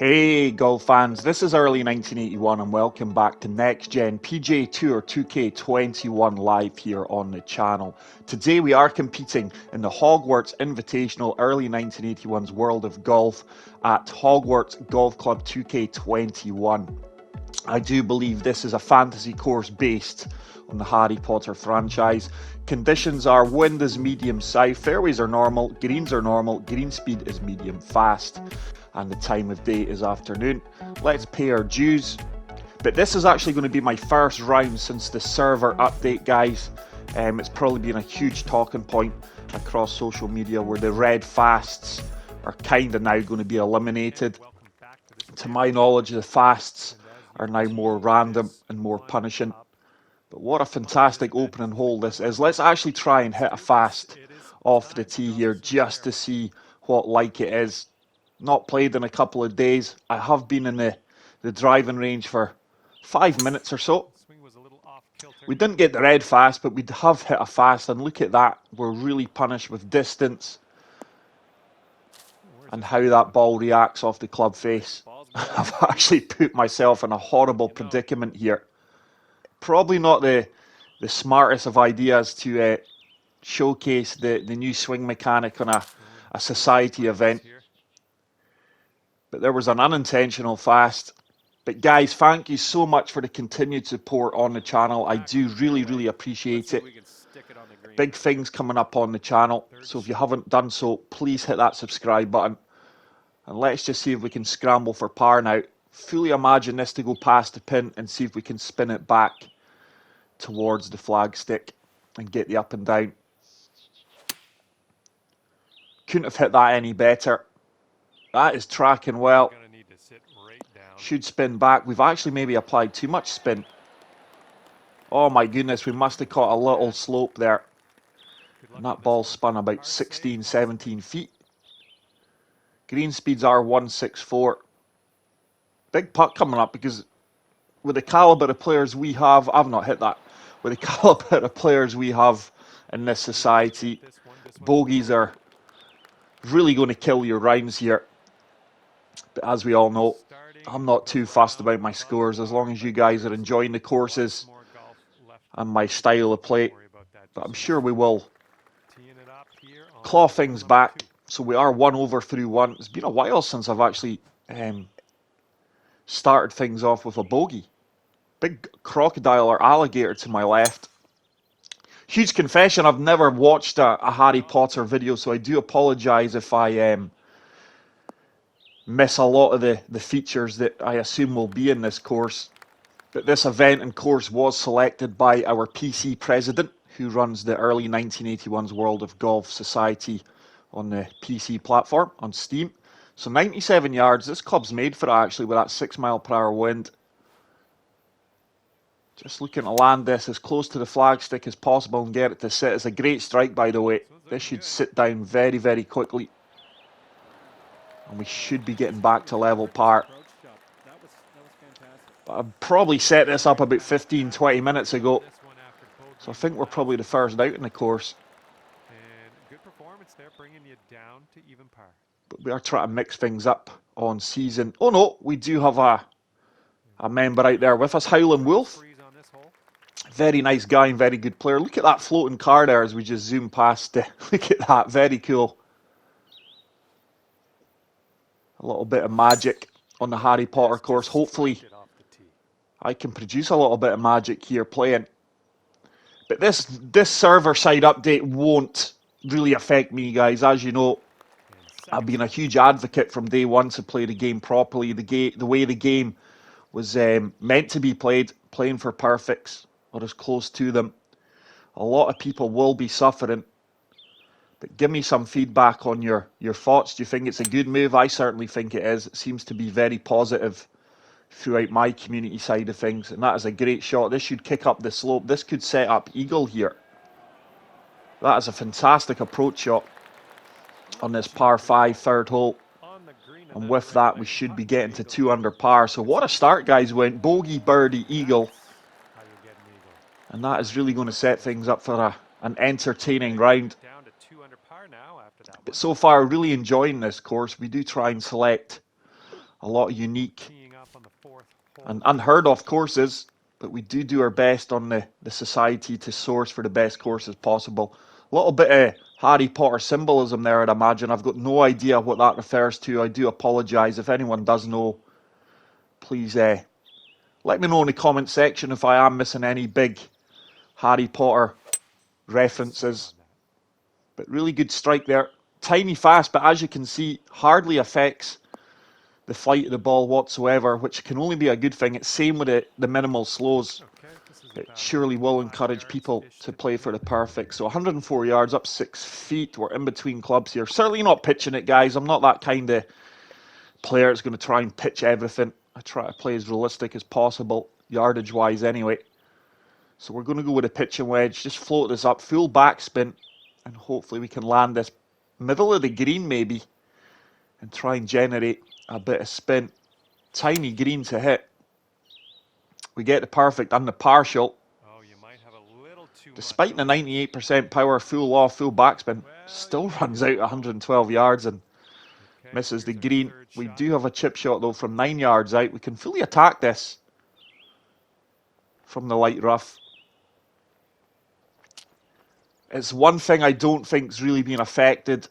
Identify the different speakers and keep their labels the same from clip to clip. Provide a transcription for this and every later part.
Speaker 1: Hey golf fans, this is early 1981 and welcome back to Next Gen PGA Tour 2K21 live here on the channel. Today we are competing in the Hogwarts Invitational early 1981's World of Golf at Hogwarts Golf Club 2K21. I do believe this is a fantasy course based on the Harry Potter franchise. Conditions are wind is medium south, fairways are normal, greens are normal, green speed is medium fast, and the time of day is afternoon. Let's pay our dues. But this is actually going to be my first round since the server update, guys. It's probably been a huge talking point across social media where the red fasts are kind of now going to be eliminated. To my knowledge, the fasts are now more random and more punishing. But what a fantastic opening hole this is. Let's actually try and hit a fast off the tee here just to see what like it is. Not played in a couple of days. I have been in the driving range for 5 minutes or so. We didn't get the red fast, but we have hit a fast, and look at that. We're really punished with distance and how that ball reacts off the club face. I've actually put myself in a horrible predicament here. Probably not the smartest of ideas to showcase the new swing mechanic on a society event. But there was an unintentional fast. But guys, thank you so much for the continued support on the channel. I do really appreciate it. Big things coming up on the channel. So if you haven't done so, please hit that subscribe button. And let's just see if we can scramble for par now. Fully imagine this to go past the pin and see if we can spin it back towards the flagstick and get the up and down. Couldn't have hit that any better. That is tracking well. Should spin back. We've actually maybe applied too much spin. Oh my goodness, we must have caught a little slope there. And that ball spun about 16, 17 feet. Green speeds are 164. Big putt coming up because with the caliber of players we have, I've not hit that. With the caliber of players we have in this society, bogeys are really going to kill your rounds here. But as we all know, I'm not too fussed about my scores as long as you guys are enjoying the courses and my style of play. But I'm sure we will claw things back. So we are 1 over through 1. It's been a while since I've actually started things off with a bogey. Big crocodile or alligator to my left. Huge confession, I've never watched a Harry Potter video, so I do apologise if I miss a lot of the features that I assume will be in this course. But this event and course was selected by our PC president, who runs the early 1981's World of Golf Society on the PC platform on Steam. So 97 yards, this club's made for it actually with that 6 mile per hour wind. Just looking to land this as close to the flagstick as possible and get it to sit. It's a great strike, by the way. This should sit down very quickly. And we should be getting back to level par. But I probably set this up about 15-20 minutes ago. So I think we're probably the first out in the course. But we are trying to mix things up on season. Oh no, we do have a member out there with us, Howlin' Wolf. Very nice guy and very good player. Look at that floating car there as we just zoom past. Look at that, very cool. A little bit of magic on the Harry Potter course. Hopefully I can produce a little bit of magic here playing. But this server side update won't really affect me, guys. As you know, I've been a huge advocate from day one to play the game properly. The way the game was meant to be played, playing for perfects or as close to them. A lot of people will be suffering. But give me some feedback on your thoughts. Do you think it's a good move? I certainly think it is. It seems to be very positive throughout my community side of things. And that is a great shot. This should kick up the slope. This could set up eagle here. That is a fantastic approach shot on this par 5 third hole. And with that, we should be getting to 2 under par. So what a start, guys. Went bogey, birdie, eagle. And that is really going to set things up for an entertaining round. But so far, really enjoying this course. We do try and select a lot of unique and unheard of courses, but we do our best on the society to source for the best courses possible. A little bit of Harry Potter symbolism there, I'd imagine. I've got no idea what that refers to. I do apologise. If anyone does know, please let me know in the comment section if I am missing any big Harry Potter references. But really good strike there. Tiny fast, but as you can see, hardly affects the flight of the ball whatsoever, which can only be a good thing. It's same with the minimal slows. It surely will encourage people to play for the perfect. So 104 yards, up 6 feet. We're in between clubs here. Certainly not pitching it, guys. I'm not that kind of player that's going to try and pitch everything. I try to play as realistic as possible, yardage-wise anyway. So we're going to go with a pitching wedge. Just float this up, full backspin, and hopefully we can land this middle of the green maybe and try and generate a bit of spin. Tiny green to hit. We get the perfect and the partial. Despite the 98% power, full off, full backspin, still runs out 112 yards and misses the green. We do have a chip shot though from 9 yards out. We can fully attack this from the light rough. It's one thing I don't think's really been affected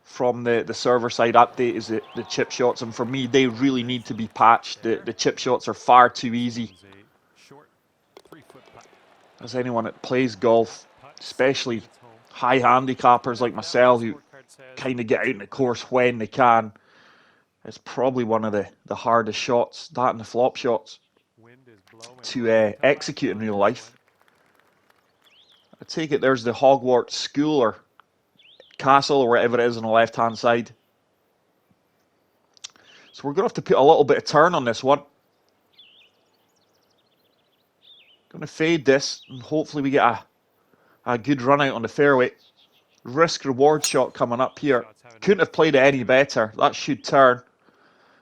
Speaker 1: from the server side update is the chip shots, and for me they really need to be patched. The chip shots are far too easy. As anyone that plays golf, especially high handicappers like myself who kind of get out in the course when they can, it's probably one of the hardest shots, that and the flop shots, to execute in real life. I take it there's the Hogwarts School or Castle or whatever it is on the left hand side. So we're going to have to put a little bit of turn on this one. Going to fade this and hopefully we get a good run out on the fairway. Risk reward shot coming up here. Couldn't have played it any better. That should turn.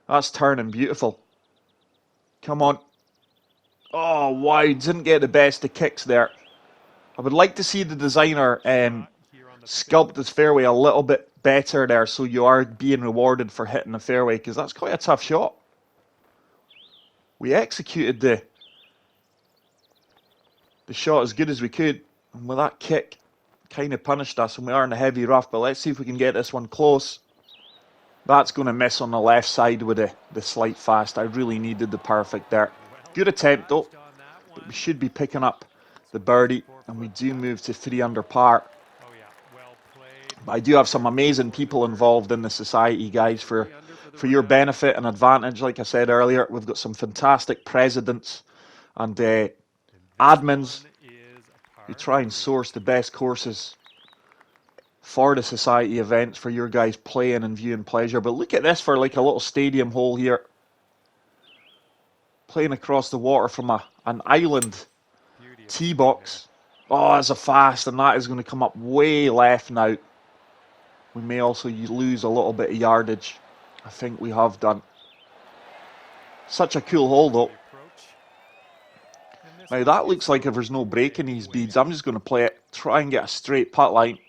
Speaker 1: That's turning beautiful. Come on. Oh, wide. Didn't get the best of kicks there. I would like to see the designer sculpt this fairway a little bit better there so you are being rewarded for hitting the fairway, because that's quite a tough shot. We executed the shot as good as we could, and with that kick kind of punished us, and we are in a heavy rough, but let's see if we can get this one close. That's going to miss on the left side with the slight fast. I really needed the perfect there. Good attempt though, but we should be picking up the birdie, and we do move to 3 under par. But I do have some amazing people involved in the society, guys, for your benefit and advantage. Like I said earlier, we've got some fantastic presidents and admins who try and source the best courses for the society events for your guys playing and viewing pleasure. But look at this for like a little stadium hole here. Playing across the water from an island tee box. Oh, that's a fast, and that is going to come up way left now. We may also lose a little bit of yardage. I think we have done. Such a cool hole though. Now that looks like if there's no break in these beads, I'm just going to play it, try and get a straight putt line.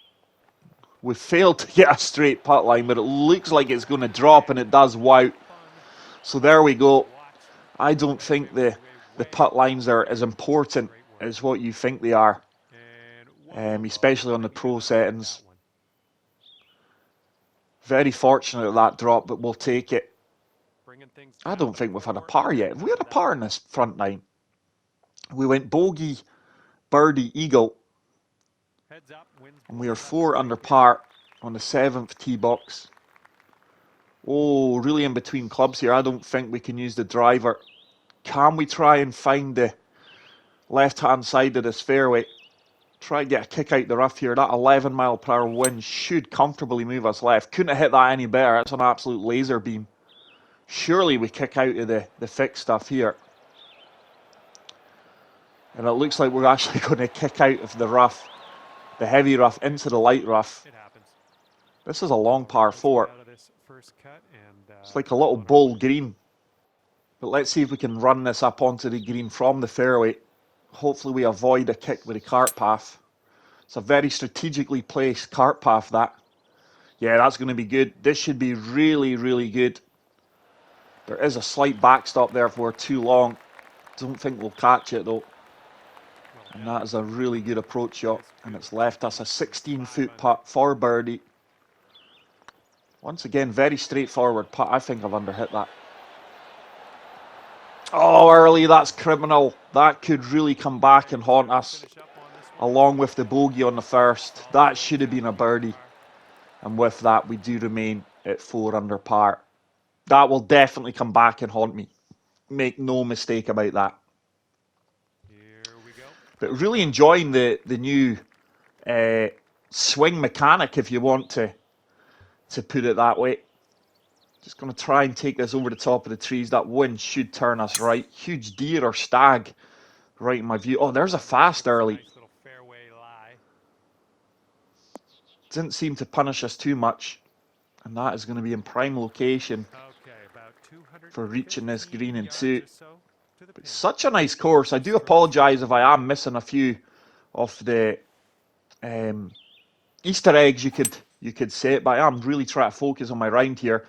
Speaker 1: We failed to get a straight putt line, but it looks like it's going to drop, and it does. Wow. So there we go. I don't think the putt lines are as important as what you think they are, especially on the pro settings. Very fortunate at that drop, but we'll take it. I don't think we've had a par yet. Have we had a par in this front nine? We went bogey, birdie, eagle, and we are 4 under par on the 7th tee box. Oh, really in between clubs here. I don't think we can use the driver. Can we try and find the left-hand side of this fairway? Try and get a kick out the rough here. That 11 mile per hour wind should comfortably move us left. Couldn't have hit that any better. That's an absolute laser beam. Surely we kick out of the thick stuff here. And it looks like we're actually going to kick out of the rough, the heavy rough, into the light rough. This is a long par 4. It's like a little bowl green. But let's see if we can run this up onto the green from the fairway. Hopefully we avoid a kick with the cart path. It's a very strategically placed cart path, that. Yeah, that's going to be good. This should be really, really good. There is a slight backstop there if we're too long. Don't think we'll catch it though. And that is a really good approach shot. And it's left us a 16-foot putt for birdie. Once again, very straightforward putt. I think I've underhit that. Oh, early, that's criminal. That could really come back and haunt us, along with the bogey on the first. That should have been a birdie. And with that, we do remain at 4 under par. That will definitely come back and haunt me. Make no mistake about that. But really enjoying the new swing mechanic, if you want to put it that way. Just going to try and take this over the top of the trees. That wind should turn us right. Huge deer or stag right in my view. Oh, there's a fast early. Didn't seem to punish us too much. And that is going to be in prime location for reaching this green in 2. But such a nice course. I do apologise if I am missing a few of the Easter eggs, you could say it, but I am really trying to focus on my round here.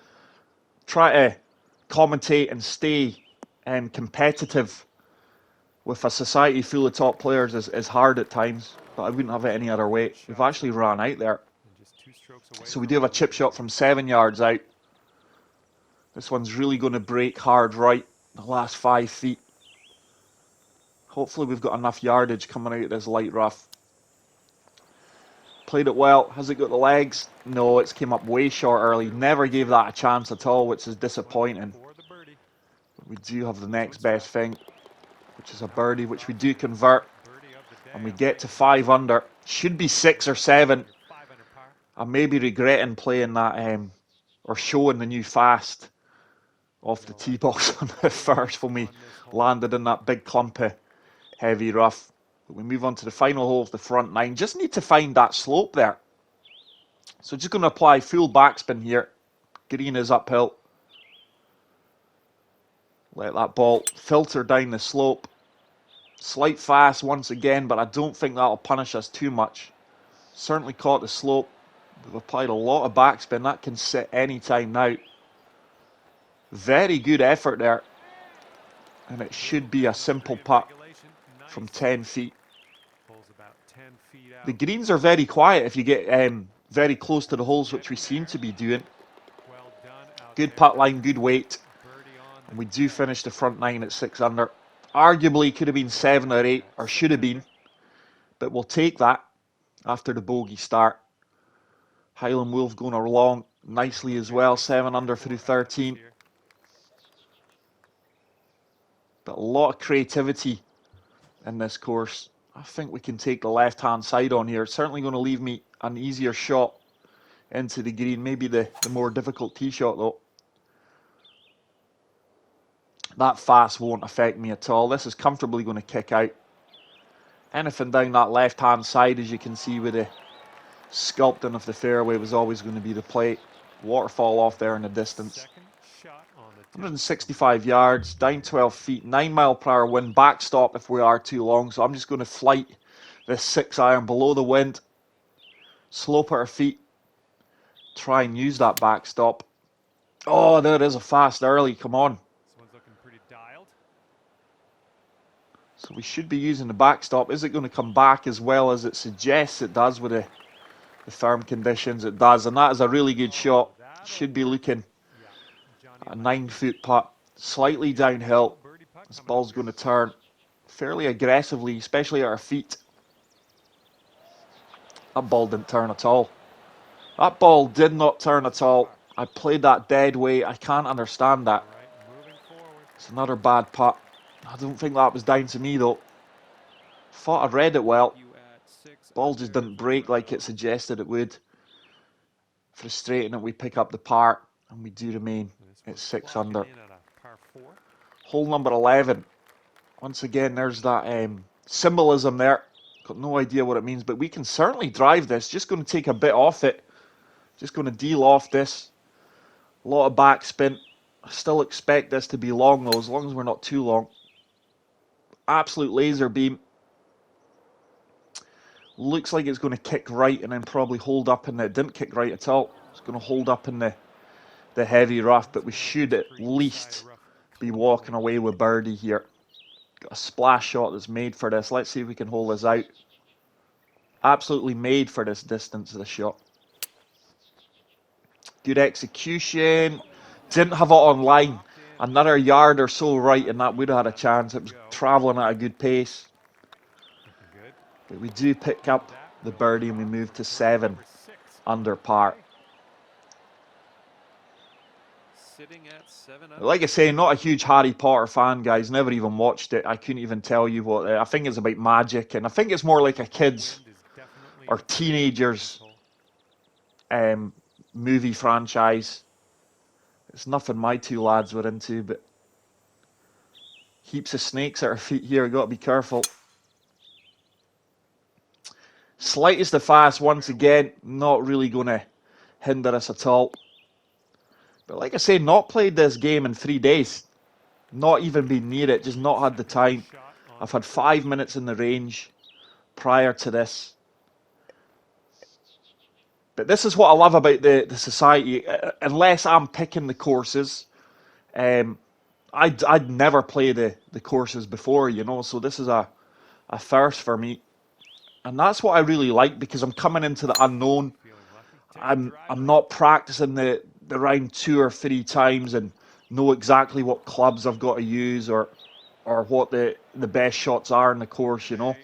Speaker 1: Try to commentate and stay competitive with a society full of top players is hard at times, but I wouldn't have it any other way. We've actually ran out there. So we do have a chip shot from 7 yards out. This one's really going to break hard right the last 5 feet. Hopefully we've got enough yardage coming out of this light rough. Played it well. Has it got the legs? No, it's came up way short early. Never gave that a chance at all, which is disappointing. But we do have the next best thing, which is a birdie, which we do convert. And we get to 5 under. Should be 6 or 7. I may be regretting playing that, or showing the new fast off the tee box on the first when we landed in that big clump of heavy rough. But we move on to the final hole of the front 9. Just need to find that slope there. So just going to apply full backspin here. Green is uphill. Let that ball filter down the slope. Slight fast once again, but I don't think that'll punish us too much. Certainly caught the slope. We've applied a lot of backspin. That can sit any time now. Very good effort there. And it should be a simple putt from 10 feet. The greens are very quiet if you get very close to the holes, which we seem to be doing. Good putt line, good weight. And we do finish the front 9 at 6 under. Arguably could have been 7 or 8, or should have been. But we'll take that after the bogey start. Highland Wolf going along nicely as well. 7 under through 13. But a lot of creativity in this course. I think we can take the left-hand side on here. It's certainly going to leave me an easier shot into the green. Maybe the more difficult tee shot, though. That fast won't affect me at all. This is comfortably going to kick out. Anything down that left-hand side, as you can see with the sculpting of the fairway, was always going to be the play. Waterfall off there in the distance. 165 yards, down 12 feet, 9 mile per hour wind, backstop if we are too long. So I'm just going to flight this 6 iron below the wind, slope our feet, try and use that backstop. Oh, there is a fast early, come on. So we should be using the backstop. Is it going to come back as well as it suggests it does with the firm conditions? It does, and that is a really good shot. Should be looking a 9-foot putt, slightly downhill. This ball's going to turn fairly aggressively, especially at our feet. That ball didn't turn at all. That ball did not turn at all. I played that dead weight. I can't understand that. It's another bad putt. I don't think that was down to me though. Thought I read it well. Ball just didn't break like it suggested it would. Frustrating that we pick up the par, and we do remain at 6 under. Hole number 11. Once again, there's that symbolism there. Got no idea what it means, but we can certainly drive this. Just going to take a bit off it. Just going to deal off this. A lot of backspin. I still expect this to be long though, as long as we're not too long. Absolute laser beam. Looks like it's going to kick right and then probably hold up in the... It didn't kick right at all. It's going to hold up in the the heavy rough, but we should at least be walking away with birdie here. Got a splash shot that's made for this. Let's see if we can hold this out. Absolutely made for this distance, the shot. Good execution. Didn't have it on line. Another yard or so right, and that would have had a chance. It was travelling at a good pace. But we do pick up the birdie and we move to 7 under par. Like I say, not a huge Harry Potter fan, guys. Never even watched it. I couldn't even tell you what. I think it's about magic, and I think it's more like a kids or teenagers movie franchise. It's nothing my two lads were into, but heaps of snakes at our feet here. Got to be careful. Slightest of fast once again. Not really going to hinder us at all. But like I say, not played this game in 3 days. Not even been near it. Just not had the time. I've had 5 minutes in the range prior to this. But this is what I love about the society. Unless I'm picking the courses, I'd never play the courses before, you know. So this is a first for me. And that's what I really like, because I'm coming into the unknown. I'm not practicing the round 2 or 3 times and know exactly what clubs I've got to use or what the best shots are in the course, you know.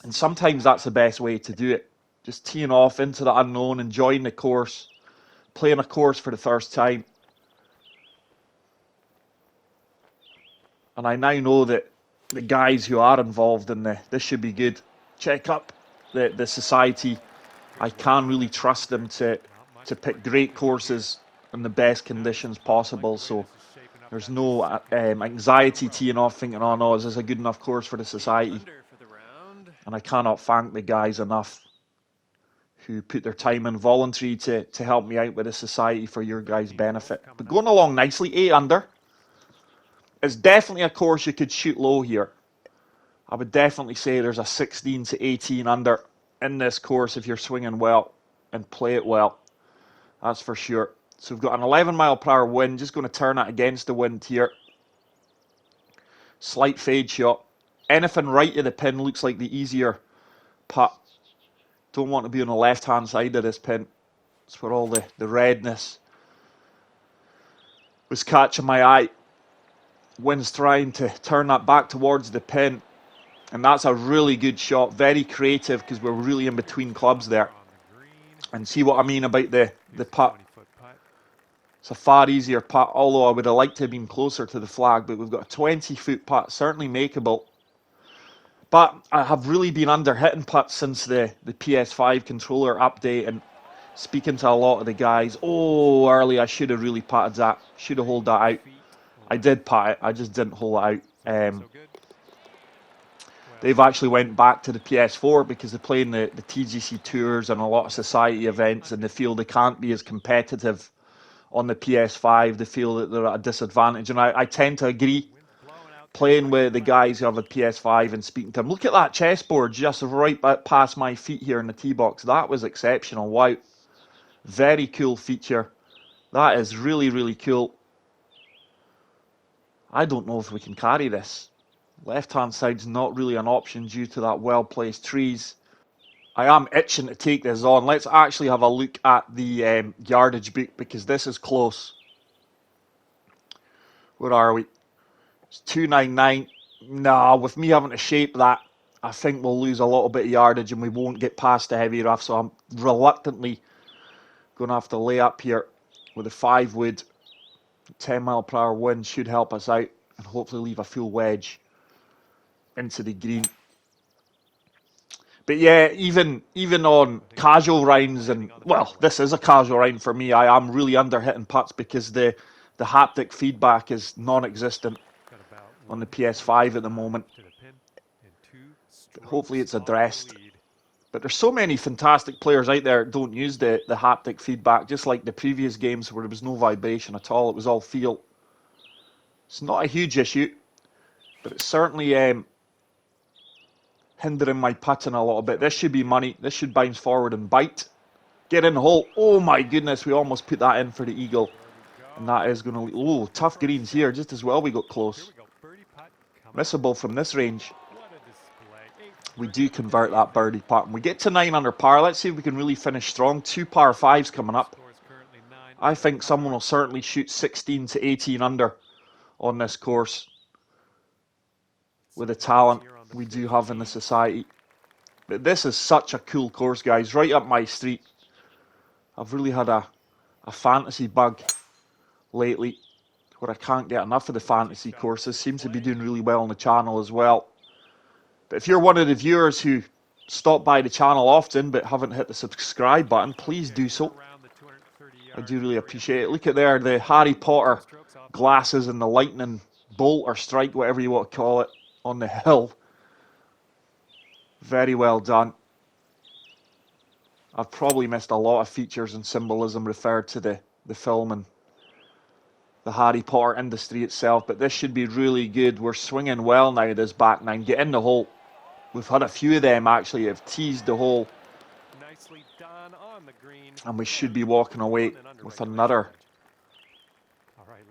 Speaker 1: And sometimes that's the best way to do it. Just teeing off into the unknown, enjoying the course, playing a course for the first time. And I now know that the guys who are involved in this should be good. Check up the society. I can really trust them to pick great courses in the best conditions possible. So there's no anxiety teeing off thinking, oh no, is this a good enough course for the society? And I cannot thank the guys enough who put their time in voluntary to help me out with the society for your guys' benefit. But going along nicely, 8 under. It's definitely a course you could shoot low here. I would definitely say there's a 16 to 18 under in this course if you're swinging well and play it well. That's for sure. So we've got an 11 mile per hour wind. Just going to turn it against the wind here. Slight fade shot. Anything right of the pin looks like the easier putt. Don't want to be on the left-hand side of this pin. That's where all the redness was catching my eye. Wind's trying to turn that back towards the pin. And that's a really good shot. Very creative, because we're really in between clubs there. And see what I mean about the putt. It's a far easier putt, although I would have liked to have been closer to the flag. But we've got a 20-foot putt, certainly makeable. But I have really been under hitting putts since the PS5 controller update, and speaking to a lot of the guys. Oh, early, I should have really putted that. Should have held that out. I did putt it, I just didn't hold it out. They've actually went back to the PS4 because they're playing the TGC tours and a lot of society events, and they feel they can't be as competitive on the PS5. They feel that they're at a disadvantage, and I tend to agree. Playing with the guys who have a PS5 and speaking to them. Look at that chessboard just right past my feet here in the tee box. That was exceptional. Wow. Very cool feature. That is really, really cool. I don't know if we can carry this. Left-hand side's not really an option due to that well-placed trees. I am itching to take this on. Let's actually have a look at the yardage book, because this is close. Where are we? It's 299. Nah, with me having to shape that, I think we'll lose a little bit of yardage and we won't get past the heavy rough. So I'm reluctantly going to have to lay up here with a 5 wood. 10 mile per hour wind should help us out and hopefully leave a full wedge into the green. But yeah, even on casual rounds, and well, this is a casual round for me, I am really under hitting putts because the haptic feedback is non-existent on the PS5 at the moment. Hopefully it's addressed. But there's so many fantastic players out there that don't use the haptic feedback, just like the previous games where there was no vibration at all. It was all feel. It's not a huge issue, but it's certainly hindering my putting a little bit. This should be money. This should bounce forward and bite. Get in the hole. Oh my goodness, we almost put that in for the eagle. And that is going to... Oh, tough greens here. Just as well we got close. Missable from this range. We do convert that birdie putt. And we get to 9 under par. Let's see if we can really finish strong. 2 par 5s coming up. I think someone will certainly shoot 16 to 18 under on this course. With the talent we do have in the society. But this is such a cool course, guys. Right up my street. I've really had a fantasy bug lately, where I can't get enough of the fantasy courses. Seems to be doing really well on the channel as well. But if you're one of the viewers who stop by the channel often but haven't hit the subscribe button, please do so. I do really appreciate it. Look at there, the Harry Potter glasses and the lightning bolt or strike, whatever you want to call it, on the hill. Very well done. I've probably missed a lot of features and symbolism referred to the film and the Harry Potter industry itself, but this should be really good. We're swinging well now, this back nine. Get in the hole. We've had a few of them actually have teased the hole. And we should be walking away with another.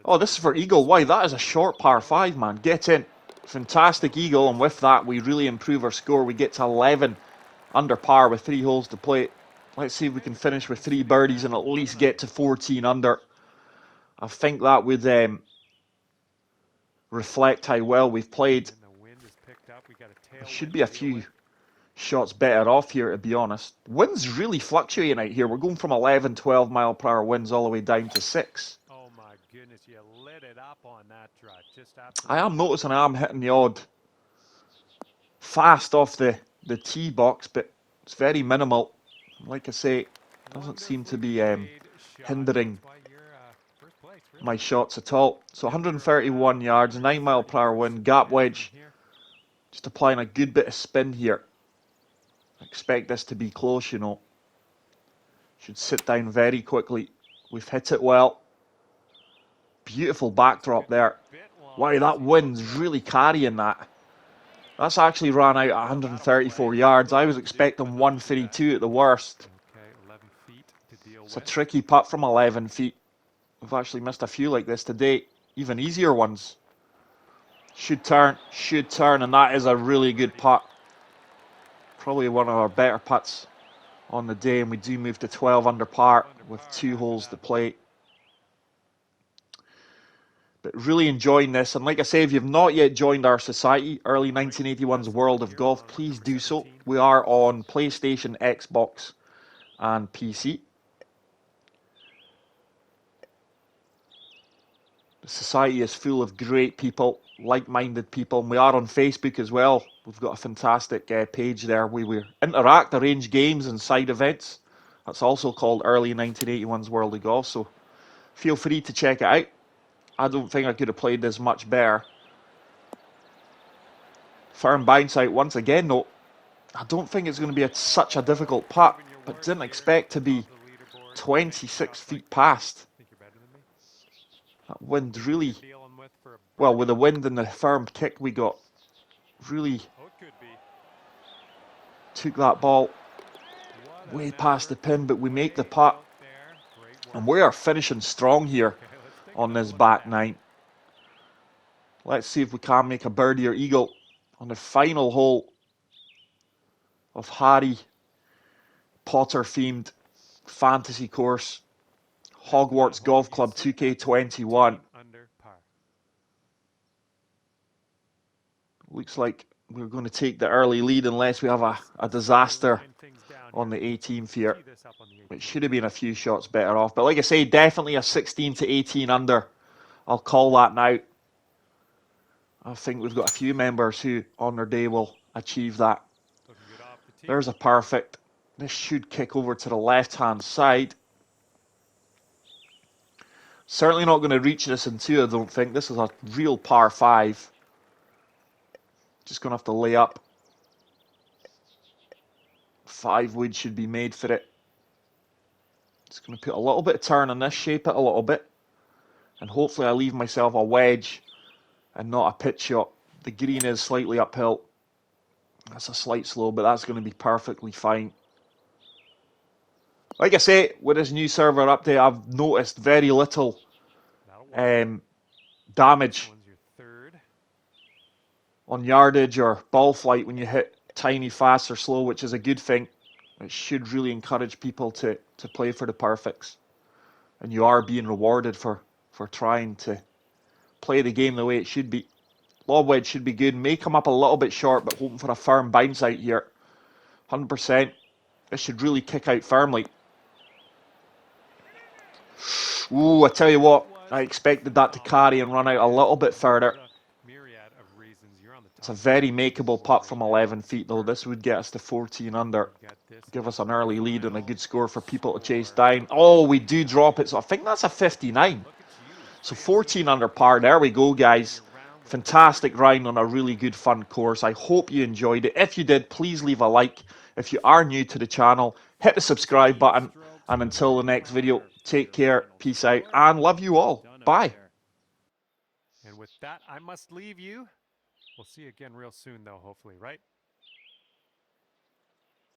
Speaker 1: Oh, this is for eagle. Why, that is a short par 5, man. Get in. Fantastic eagle, and with that we really improve our score. We get to 11 under par with 3 holes to play. Let's see if we can finish with 3 birdies and at least get to 14 under. I think that would reflect how well we've played. There should be a few shots better off here, to be honest. Winds really fluctuating out here. We're going from 11, 12 mile per hour winds all the way down to 6.
Speaker 2: Oh my goodness, you lit it up on that drive. Just
Speaker 1: I am noticing I am hitting the odd fast off the tee box, but it's very minimal. Like I say, it doesn't seem to be hindering my shots at all. So 131 yards, 9 mile per hour wind, gap wedge. Just applying a good bit of spin here. I expect this to be close, you know. Should sit down very quickly. We've hit it well. Beautiful backdrop there. Wow, that wind's really carrying that. That's actually ran out at 134 yards. I was expecting 132 at the worst. It's a tricky putt from 11 feet. We've actually missed a few like this today. Even easier ones. Should turn, and that is a really good putt. Probably one of our better putts on the day, and we do move to 12 under par with 2 holes to play. But really enjoying this, and like I say, if you've not yet joined our society, Early 1981's World of Golf, please do so. We are on PlayStation, Xbox and PC. The society is full of great people, like-minded people, and we are on Facebook as well. We've got a fantastic page there where we interact, arrange games and side events. That's also called Early 1981's World of Golf, so feel free to check it out. I don't think I could have played this much better. Firm bounce out once again, though. I don't think it's going to be such a difficult putt, but didn't expect to be 26 feet past. That wind really, well, with the wind and the firm kick we got, really took that ball way past the pin, but we make the putt. And we are finishing strong here on this back nine. Let's see if we can make a birdie or eagle on the final hole of Harry Potter themed fantasy course, Hogwarts Golf Club 2K21. Looks like we're going to take the early lead unless we have a disaster on the 18th here. It should have been a few shots better off. But like I say, definitely a 16 to 18 under. I'll call that now. I think we've got a few members who on their day will achieve that. There's a perfect. This should kick over to the left-hand side. Certainly not going to reach this in 2, I don't think. This is a real par 5. Just going to have to lay up. 5 wood should be made for it. Just going to put a little bit of turn on this, shape it a little bit. And hopefully I leave myself a wedge and not a pitch shot. The green is slightly uphill. That's a slight slope, but that's going to be perfectly fine. Like I say, with this new server update, I've noticed very little
Speaker 2: That'll work. This
Speaker 1: damage
Speaker 2: one's your third.
Speaker 1: on yardage or ball flight when you hit tiny, fast, or slow, which is a good thing. It should really encourage people to play for the perfects. And you are being rewarded for trying to play the game the way it should be. Lob wedge should be good. May come up a little bit short, but hoping for a firm bounce out here. 100%. This should really kick out firmly. Ooh, I tell you what, I expected that to carry and run out a little bit further. It's a very makeable putt from 11 feet, though. This would get us to 14 under. Give us an early lead and a good score for people to chase down. Oh, we do drop it, so I think that's a 59. So 14 under par. There we go, guys. Fantastic round on a really good fun course. I hope you enjoyed it. If you did, please leave a like. If you are new to the channel, hit the subscribe button. And until the next video, take care, peace out, and love you all. Bye.
Speaker 2: And with that, I must leave you. We'll see you again real soon, though, hopefully, right?